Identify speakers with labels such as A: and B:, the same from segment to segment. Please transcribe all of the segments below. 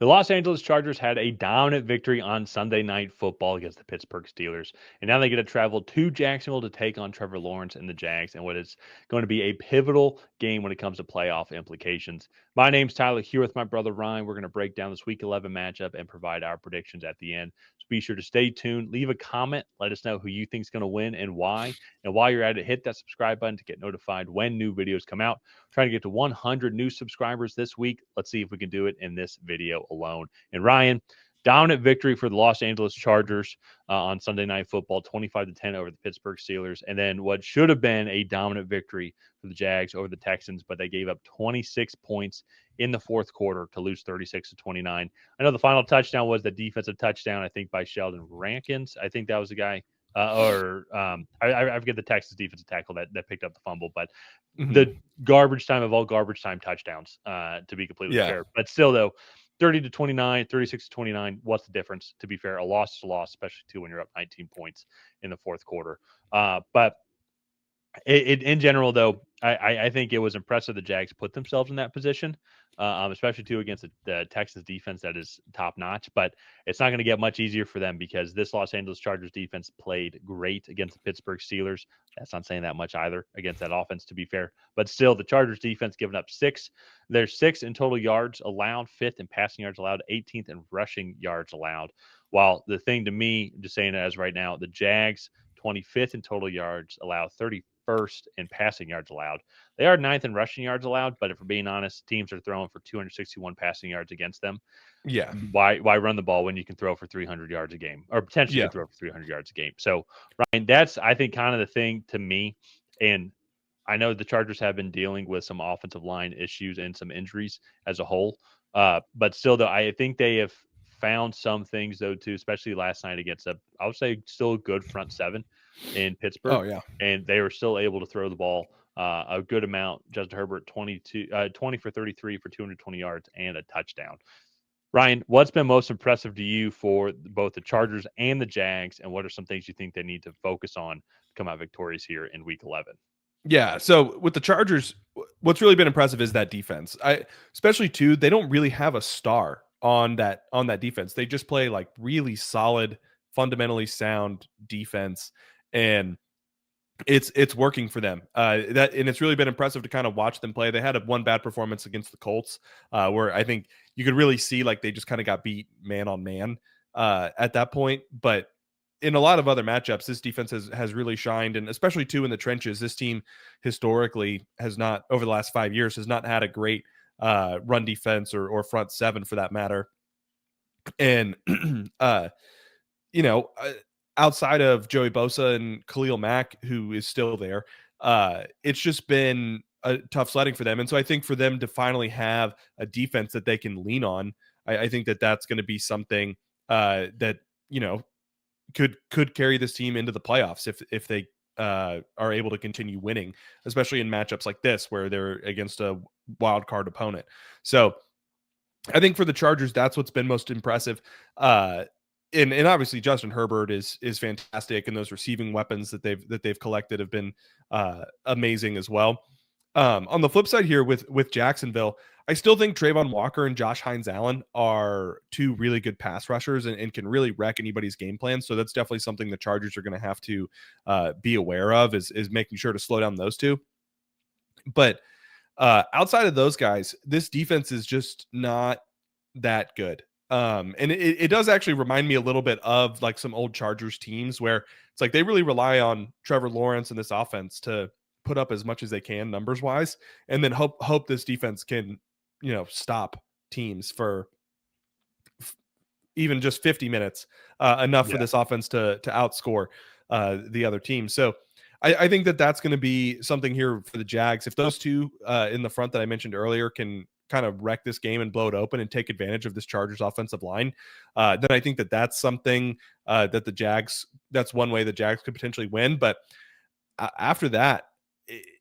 A: The Los Angeles Chargers had a dominant victory on Sunday Night Football against the Pittsburgh Steelers, and now they get to travel to Jacksonville to take on Trevor Lawrence and the Jags, and what is going to be a pivotal game when it comes to playoff implications. My name's Tyler, here with my brother Ryan. We're going to break down this Week 11 matchup and provide our predictions at the end. So be sure to stay tuned. Leave a comment. Let us know who you think is going to win and why. And while you're at it, hit that subscribe button to get notified when new videos come out. Trying to get to 100 new subscribers this week. Let's see if we can do it in this video alone. And Ryan, dominant victory for the Los Angeles Chargers on Sunday Night Football, 25-10 over the Pittsburgh Steelers. And then what should have been a dominant victory for the Jags over the Texans, but they gave up 26 points in the fourth quarter to lose 36-29. I know the final touchdown was the defensive touchdown, I think, by Sheldon Rankins. I think that was the guy. I forget the Texas defensive tackle that picked up the fumble, but the garbage time of all garbage time touchdowns, to be completely fair. But still, though, 30-29, 36-29, what's the difference? To be fair, a loss is a loss, especially too when you're up 19 points in the fourth quarter. But in general, though, I think it was impressive the Jags put themselves in that position, especially too against the Texans defense that is top notch. But it's not going to get much easier for them because this Los Angeles Chargers defense played great against the Pittsburgh Steelers. That's not saying that much either against that offense, to be fair. But still, the Chargers defense giving up 6. There's 6 in total yards allowed, 5th in passing yards allowed, 18th in rushing yards allowed. While the thing to me, just saying it as right now, the Jags 25th in total yards allowed, 31st in passing yards allowed. They are 9th in rushing yards allowed, but if we're being honest, teams are throwing for 261 passing yards against them.
B: Yeah.
A: Why run the ball when you can throw for 300 yards a game, or potentially throw for 300 yards a game? So, Ryan, that's, I think, kind of the thing to me. And I know the Chargers have been dealing with some offensive line issues and some injuries as a whole. But still, though, I think they have found some things, though, too, especially last night against I would say, still a good front seven in Pittsburgh.
B: Oh, yeah.
A: And they were still able to throw the ball a good amount. Justin Herbert, 20 for 33 for 220 yards and a touchdown. Ryan, what's been most impressive to you for both the Chargers and the Jags, and what are some things you think they need to focus on to come out victorious here in Week 11?
B: Yeah, so with the Chargers, what's really been impressive is that defense. Especially too, they don't really have a star on that defense. They just play like really solid, fundamentally sound defense, and it's working for them. And it's really been impressive to kind of watch them play. They had one bad performance against the Colts, where I think you could really see like they just kind of got beat man on man at that point. But in a lot of other matchups, this defense has really shined, and especially too in the trenches. This team historically has not, over the last 5 years, has not had a great run defense or front seven for that matter. And outside of Joey Bosa and Khalil Mack, who is still there, it's just been a tough sledding for them. And so I think for them to finally have a defense that they can lean on, I think that's going to be something that could carry this team into the playoffs if they are able to continue winning, especially in matchups like this where they're against a wild card opponent. So I think for the Chargers, that's what's been most impressive. And obviously Justin Herbert is fantastic, and those receiving weapons that they've collected have been amazing as well. On the flip side here with Jacksonville, I still think Trayvon Walker and Josh Hines-Allen are two really good pass rushers and can really wreck anybody's game plan. So that's definitely something the Chargers are going to have to be aware of is making sure to slow down those two. But outside of those guys, this defense is just not that good. And it does actually remind me a little bit of like some old Chargers teams where it's like they really rely on Trevor Lawrence and this offense to put up as much as they can numbers wise, and then hope this defense can, stop teams for even just 50 minutes, enough for this offense to outscore the other team. So I think that's going to be something here for the Jags. If those two in the front that I mentioned earlier can kind of wreck this game and blow it open and take advantage of this Chargers offensive line, then I think that's something that the Jags, that's one way the Jags could potentially win. But after that,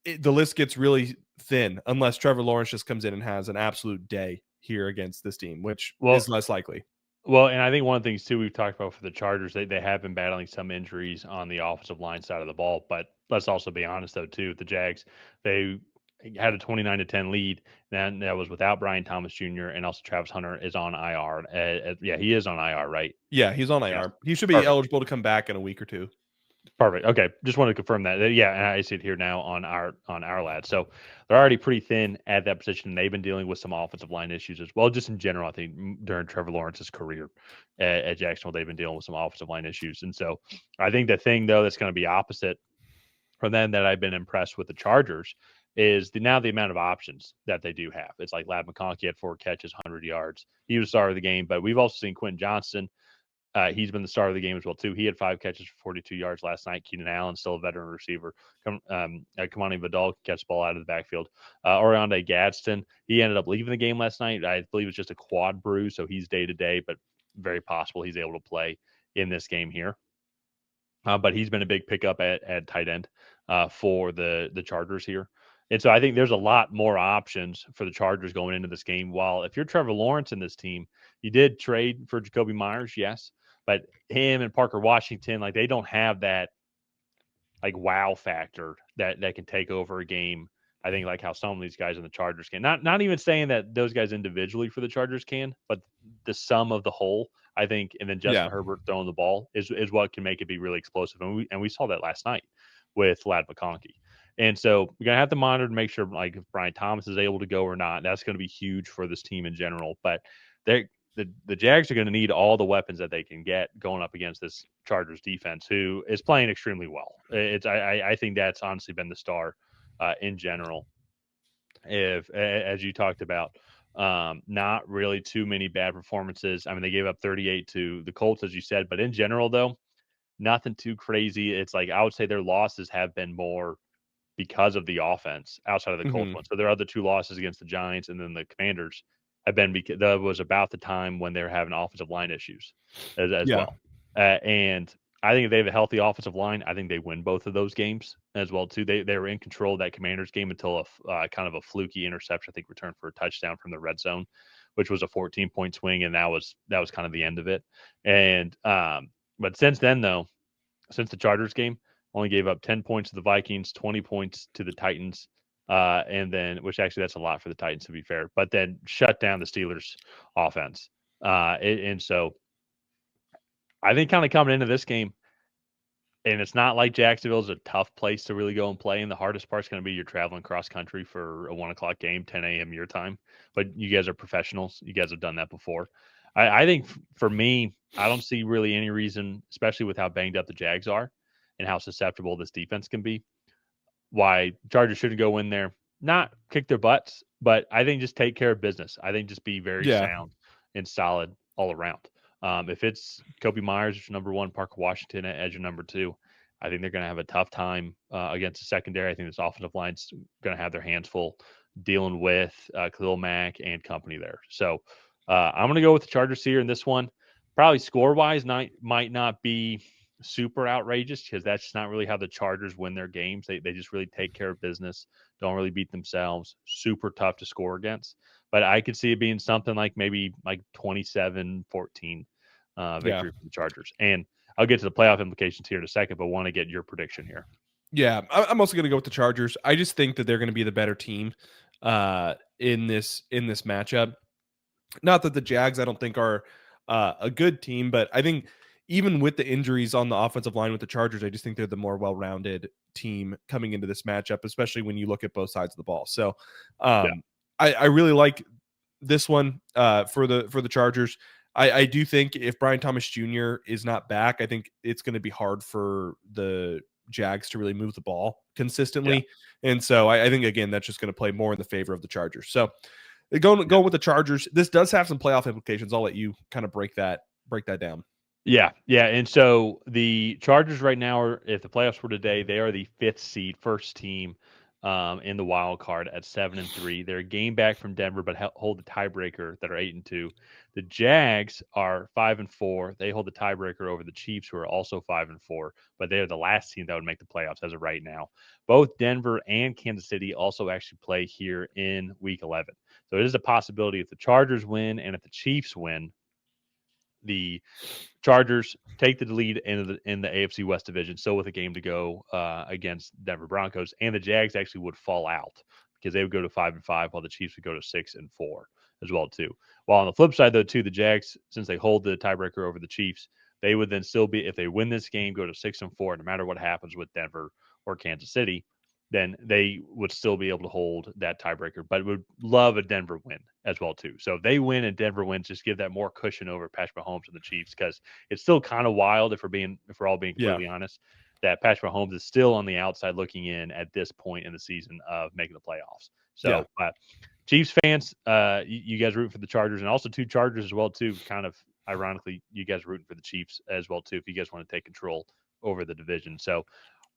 B: the list gets really thin unless Trevor Lawrence just comes in and has an absolute day here against this team, which is less likely.
A: Well, and I think one of the things too we've talked about for the Chargers, they have been battling some injuries on the offensive line side of the ball. But let's also be honest though too, the Jags, they had a 29-10 lead. Then that was without Brian Thomas Jr. and also Travis Hunter is on IR. Yeah, he is on IR, right?
B: Yeah, he's on
A: Yes.
B: IR. He should be
A: Perfect.
B: eligible to come back in a week or two.
A: Perfect. Okay, just wanted to confirm that. Yeah, and I see it here now on our lads. So they're already pretty thin at that position. And they've been dealing with some offensive line issues as well. Just in general, I think during Trevor Lawrence's career at Jacksonville, they've been dealing with some offensive line issues. And so I think the thing though that's going to be opposite from them that I've been impressed with the Chargers is the amount of options that they do have. It's like Lad McConkey had 4 catches, 100 yards. He was the star of the game, but we've also seen Quentin Johnston. He's been the star of the game as well too. He had 5 catches for 42 yards last night. Keenan Allen, still a veteran receiver. Kamani Vidal catch the ball out of the backfield. Oriande Gadsden, he ended up leaving the game last night. I believe it's just a quad bruise, so he's day to day, but very possible he's able to play in this game here. But he's been a big pickup at tight end for the Chargers here. And so I think there's a lot more options for the Chargers going into this game. While if you're Trevor Lawrence in this team, you did trade for Jacoby Myers, yes, but him and Parker Washington, like they don't have that like wow factor that can take over a game. I think like how some of these guys in the Chargers can. Not even saying that those guys individually for the Chargers can, but the sum of the whole, I think, and then
B: Yeah.
A: Justin Herbert throwing the ball is what can make it be really explosive. And we saw that last night with Lad McConkey. And so we're gonna have to monitor to make sure like if Brian Thomas is able to go or not. That's gonna be huge for this team in general. But they the Jags are going to need all the weapons that they can get going up against this Chargers defense, who is playing extremely well. I think that's honestly been the star in general. If as you talked about, not really too many bad performances. I mean, they gave up 38 to the Colts, as you said, but in general, though, nothing too crazy. It's like I would say their losses have been more because of the offense outside of the Colts
B: Hmm.
A: one. So their other 2 losses against the Giants and then the Commanders have been because that was about the time when they were having offensive line issues as
B: Yeah.
A: well. And I think if they have a healthy offensive line, I think they win both of those games as well too. They were in control of that Commanders game until a kind of a fluky interception, I think, returned for a touchdown from the red zone, which was a 14-point swing, and that was kind of the end of it. And but since then though, since the Chargers game, only gave up 10 points to the Vikings, 20 points to the Titans, and then, which actually that's a lot for the Titans to be fair, but then shut down the Steelers offense. And so I think kind of coming into this game, and it's not like Jacksonville is a tough place to really go and play. And the hardest part's going to be you're traveling cross country for a 1 o'clock game, 10 a.m. your time. But you guys are professionals. You guys have done that before. I think for me, I don't see really any reason, especially with how banged up the Jags are and how susceptible this defense can be, why Chargers shouldn't go in there, not kick their butts, but I think just take care of business. I think just be very
B: Yeah.
A: sound and solid all around. If it's Kobe Myers as your number one, Parker Washington as your number two, I think they're going to have a tough time against the secondary. I think this offensive line's going to have their hands full dealing with Khalil Mack and company there. So I'm going to go with the Chargers here in this one. Probably score wise, might not be super outrageous because that's just not really how the Chargers win their games. They just really take care of business, don't really beat themselves, super tough to score against. But I could see it being something like maybe like 27-14
B: Yeah.
A: victory for the Chargers. And I'll get to the playoff implications here in a second, but want to get your prediction here.
B: Yeah. I'm also going to go with the Chargers. I just think that they're going to be the better team in this matchup. Not that the Jags, I don't think, are a good team, but I think even with the injuries on the offensive line with the Chargers, I just think they're the more well-rounded team coming into this matchup, especially when you look at both sides of the ball. So
A: Yeah.
B: I really like this one for the Chargers. I do think if Brian Thomas Jr. is not back, I think it's going to be hard for the Jags to really move the ball
A: Yeah.
B: consistently. And so I think, again, that's just going to play more in the favor of the Chargers. So
A: Yeah.
B: going with the Chargers, this does have some playoff implications. I'll let you kind of break that down.
A: Yeah, yeah, and so the Chargers right now are, if the playoffs were today, they are the fifth seed, first team in the wild card at 7-3. They're a game back from Denver, but hold the tiebreaker that are 8-2. The Jags are 5-4. They hold the tiebreaker over the Chiefs, who are also 5-4, but they are the last team that would make the playoffs as of right now. Both Denver and Kansas City also actually play here in Week 11, so it is a possibility if the Chargers win and if the Chiefs win, the Chargers take the lead in the AFC West division, so with a game to go against Denver Broncos, and the Jags actually would fall out because they would go to 5-5 while the Chiefs would go to 6-4 as well too. While on the flip side though too, the Jags, since they hold the tiebreaker over the Chiefs, they would then still be, if they win this game, go to 6-4, no matter what happens with Denver or Kansas City, then they would still be able to hold that tiebreaker, but would love a Denver win as well too. So if they win and Denver wins, just give that more cushion over Patrick Mahomes and the Chiefs, because it's still kind of wild if we're all being
B: Yeah.
A: completely honest, that Patrick Mahomes is still on the outside looking in at this point in the season of making the playoffs. So Chiefs fans, you guys root for the Chargers, and also two Chargers as well too. Kind of ironically, you guys rooting for the Chiefs as well too if you guys want to take control over the division. So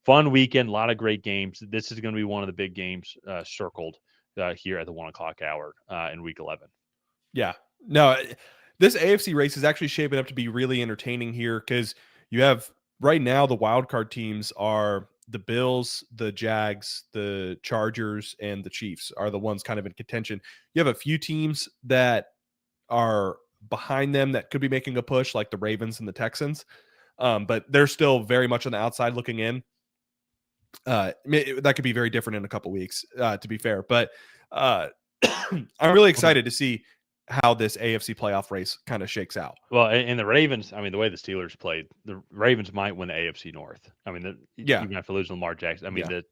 A: fun weekend, a lot of great games. This is going to be one of the big games circled here at the 1 o'clock hour in Week 11.
B: Yeah, no, this AFC race is actually shaping up to be really entertaining here because you have right now the wild card teams are the Bills, the Jags, the Chargers, and the Chiefs are the ones kind of in contention. You have a few teams that are behind them that could be making a push, like the Ravens and the Texans, but they're still very much on the outside looking in. That could be very different in a couple weeks, to be fair. But I'm really excited to see how this AFC playoff race kind of shakes out.
A: Well, and the Ravens, I mean, the way the Steelers played, the Ravens might win the AFC North. I mean, even after losing Lamar Jackson, I mean, the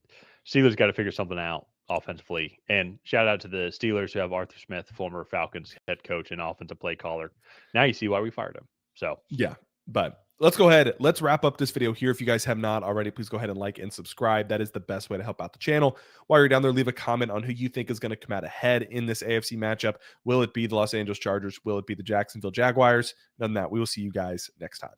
A: Steelers got to figure something out offensively. And shout out to the Steelers who have Arthur Smith, former Falcons head coach and offensive play caller. Now you see why we fired him. So
B: yeah, but let's go ahead. Let's wrap up this video here. If you guys have not already, please go ahead and like and subscribe. That is the best way to help out the channel. While you're down there, leave a comment on who you think is going to come out ahead in this AFC matchup. Will it be the Los Angeles Chargers? Will it be the Jacksonville Jaguars? Other than that, we will see you guys next time.